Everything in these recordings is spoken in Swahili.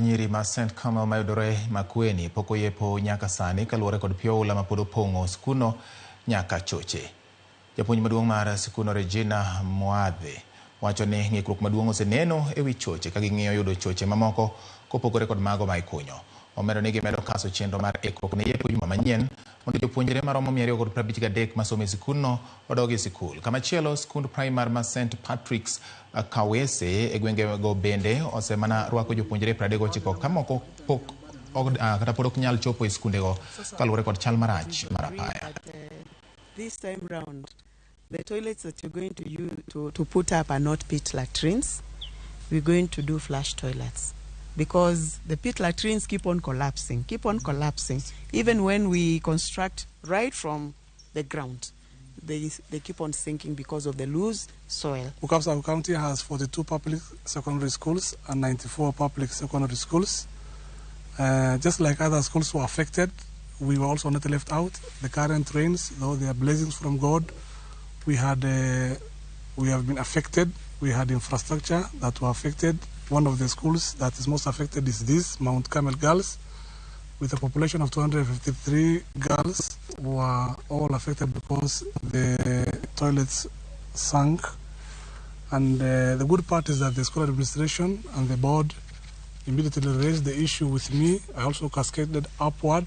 manyiri ma St. Carmel Makueni pok oyepo nyaka sani kaluore kod pio oula mapod opong'o sikundno nyaka choche. Japuonj maduong' mar sikundno Regina Moadhe wacho ni ng'ikruok maduong' oseneno ewi choche ka ging'iyo yudo choche mamoko kopogore kod mago ma ikunyo. Omedo ni gimedo kaso chenro mar ikruok ne yepo juma manyien mondo jopuonjre maromo 253 masomo e sikundno odogi sikul. Kamachielo sikund primar ma St. Patrick's Kawese e gwengego bende osemana rwako jopuonjre 39 ka moko pok kata pod ok nyal chopo e sikundego kaluore kod chal marach mar apaya. This time round, the toilets that you're going to use to put up are not pit latrines. We're going to do flush toilets because the pit latrines keep on collapsing. Even when we construct right from the ground, they keep on sinking because of the loose soil. Ukapsa County has 42 public secondary schools and 94 public secondary schools. Just like other schools were affected, we were also not left out. The current rains, though they are blessings from God, we have been affected. We had infrastructure that were affected. One of the schools that is most affected is this, Mount Carmel Girls, with a population of 253 girls who are all affected because the toilets sank. And the good part is that the school administration and the board immediately raised the issue with me. I also cascaded upward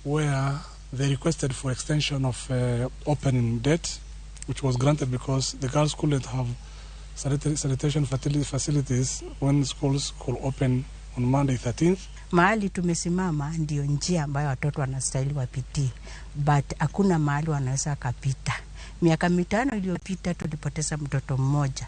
where they requested for extension of opening date, which was granted because the girls couldn't have sanitation facilities when schools could open on Monday 13th. Mahali tumesimama ndio njia ambayo watoto wanastahili wapitie, but hakuna mahali wanaweza kapita. Miaka 5 iliyopita tulipoteza mtoto mmoja